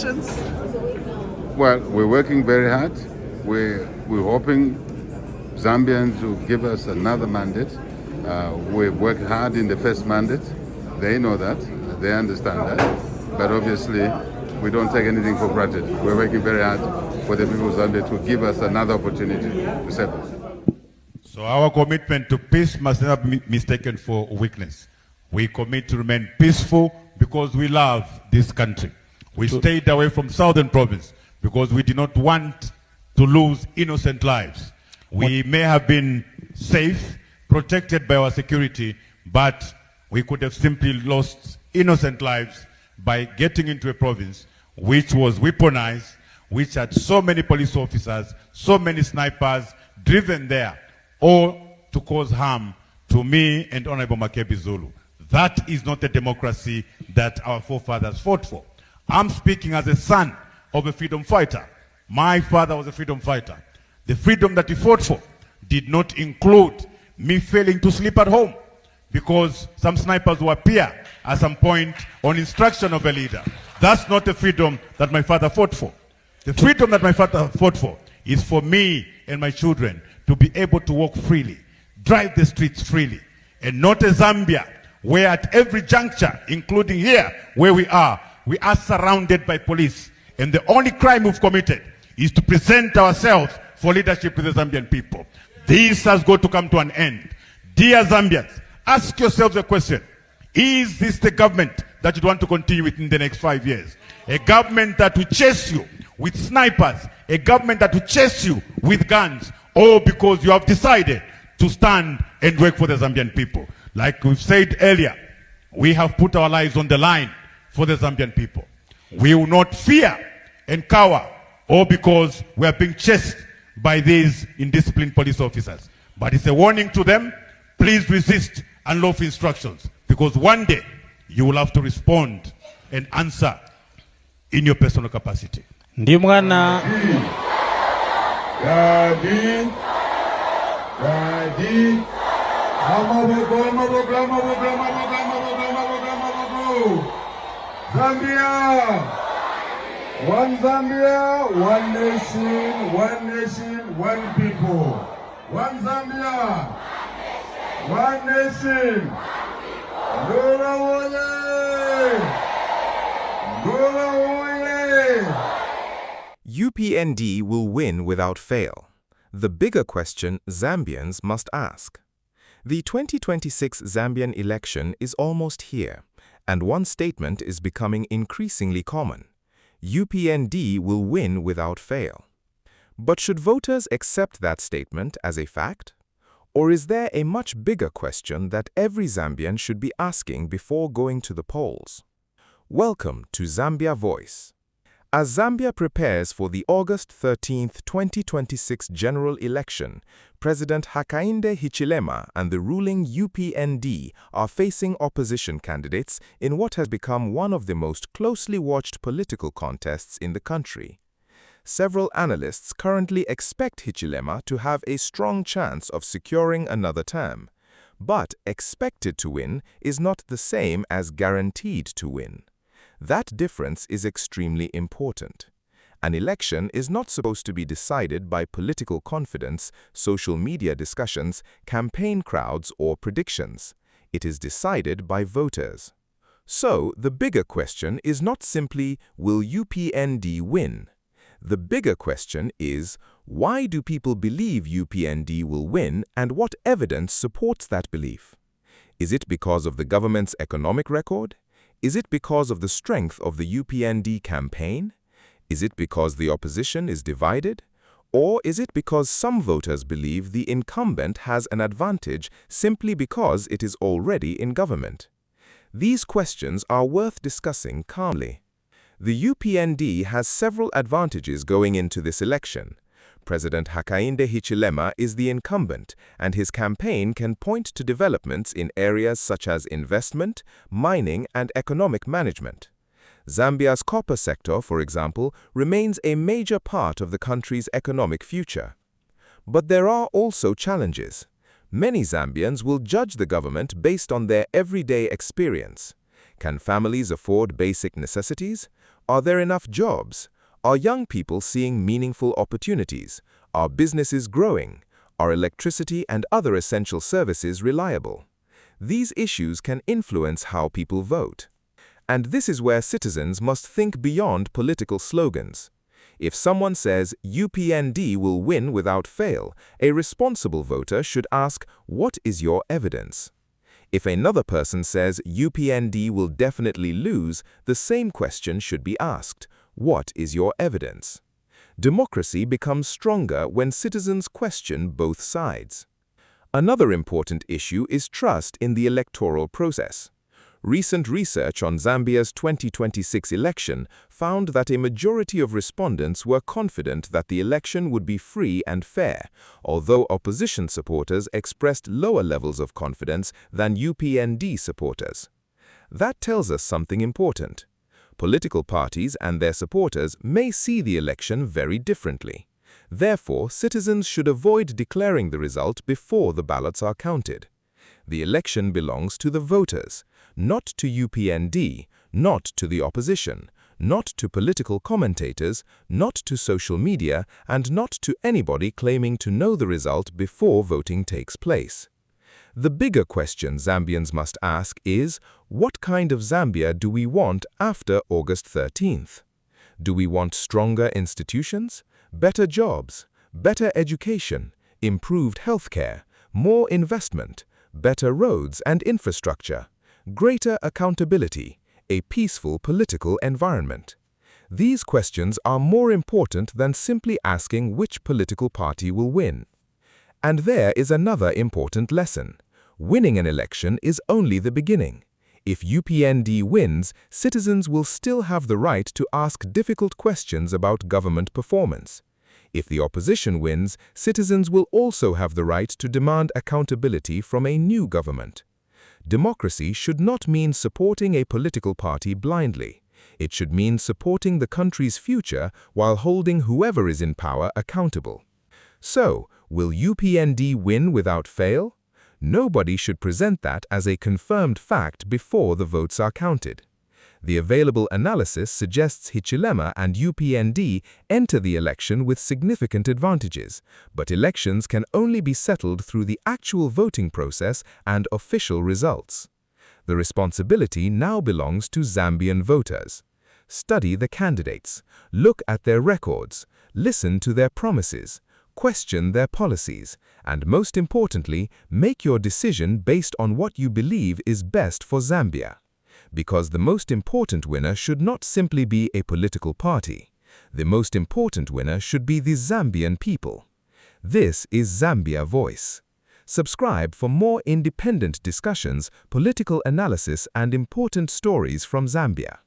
elections? Well, we're working very hard. We're hoping Zambians will give us another mandate. We've worked hard in the first mandate. They know that. They understand that. But obviously, we don't take anything for granted. We're working very hard for the people of Zambia to give us another opportunity to serve us. So our commitment to peace must never be mistaken for weakness. We commit to remain peaceful because we love this country. We stayed away from Southern Province because we did not want to lose innocent lives. We may have been safe, protected by our security, but we could have simply lost innocent lives by getting into a province which was weaponized, which had so many police officers, so many snipers driven there, or to cause harm to me and Honorable Makebi Zulu. That is not a democracy that our forefathers fought for. I'm speaking as a son of a freedom fighter. My father was a freedom fighter. The freedom that he fought for did not include me failing to sleep at home because some snipers will appear at some point on instruction of a leader. That's not the freedom that my father fought for. The freedom that my father fought for is for me and my children to be able to walk freely, drive the streets freely, and not a Zambia where at every juncture, including here where we are surrounded by police. And the only crime we've committed is to present ourselves for leadership to the Zambian people. This has got to come to an end. Dear Zambians, ask yourselves a question. Is this the government that you want to continue with in the next 5 years? A government that will chase you with snipers, a government that will chase you with guns, or because you have decided to stand and work for the Zambian people. Like we've said earlier, we have put our lives on the line for the Zambian people. We will not fear and cower, or because we are being chased by these indisciplined police officers. But it's a warning to them, please resist unlawful instructions, because one day you will have to respond and answer in your personal capacity. Ndimwana Zambia, one Zambia, one nation, one people. One Zambia, one nation. Dola wole, dola wole. UPND will win without fail. The bigger question Zambians must ask. The 2026 Zambian election is almost here, and one statement is becoming increasingly common. UPND will win without fail. But should voters accept that statement as a fact? Or is there a much bigger question that every Zambian should be asking before going to the polls? Welcome to Zambia Voice. As Zambia prepares for the August 13, 2026 general election, President Hakainde Hichilema and the ruling UPND are facing opposition candidates in what has become one of the most closely watched political contests in the country. Several analysts currently expect Hichilema to have a strong chance of securing another term. But expected to win is not the same as guaranteed to win. That difference is extremely important. An election is not supposed to be decided by political confidence, social media discussions, campaign crowds, or predictions. It is decided by voters. So, the bigger question is not simply, will UPND win? The bigger question is, why do people believe UPND will win and what evidence supports that belief? Is it because of the government's economic record? Is it because of the strength of the UPND campaign? Is it because the opposition is divided? Or is it because some voters believe the incumbent has an advantage simply because it is already in government? These questions are worth discussing calmly. The UPND has several advantages going into this election. President Hakainde Hichilema is the incumbent, and his campaign can point to developments in areas such as investment, mining, and economic management. Zambia's copper sector, for example, remains a major part of the country's economic future. But there are also challenges. Many Zambians will judge the government based on their everyday experience. Can families afford basic necessities? Are there enough jobs? Are young people seeing meaningful opportunities? Are businesses growing? Are electricity and other essential services reliable? These issues can influence how people vote. And this is where citizens must think beyond political slogans. If someone says UPND will win without fail, a responsible voter should ask, what is your evidence? If another person says UPND will definitely lose, the same question should be asked, what is your evidence? Democracy becomes stronger when citizens question both sides. Another important issue is trust in the electoral process. Recent research on Zambia's 2026 election found that a majority of respondents were confident that the election would be free and fair, although opposition supporters expressed lower levels of confidence than UPND supporters. That tells us something important. Political parties and their supporters may see the election very differently. Therefore, citizens should avoid declaring the result before the ballots are counted. The election belongs to the voters, not to UPND, not to the opposition, not to political commentators, not to social media, and not to anybody claiming to know the result before voting takes place. The bigger question Zambians must ask is, what kind of Zambia do we want after August 13th? Do we want stronger institutions, better jobs, better education, improved healthcare, more investment, better roads and infrastructure, greater accountability, a peaceful political environment? These questions are more important than simply asking which political party will win. And there is another important lesson. Winning an election is only the beginning. If UPND wins, citizens will still have the right to ask difficult questions about government performance. If the opposition wins, citizens will also have the right to demand accountability from a new government. Democracy should not mean supporting a political party blindly. It should mean supporting the country's future while holding whoever is in power accountable. So, will UPND win without fail? Nobody should present that as a confirmed fact before the votes are counted. The available analysis suggests Hichilema and UPND enter the election with significant advantages, but elections can only be settled through the actual voting process and official results. The responsibility now belongs to Zambian voters. Study the candidates, look at their records, listen to their promises, question their policies, and most importantly, make your decision based on what you believe is best for Zambia. Because the most important winner should not simply be a political party. The most important winner should be the Zambian people. This is Zambia Voice. Subscribe for more independent discussions, political analysis, and important stories from Zambia.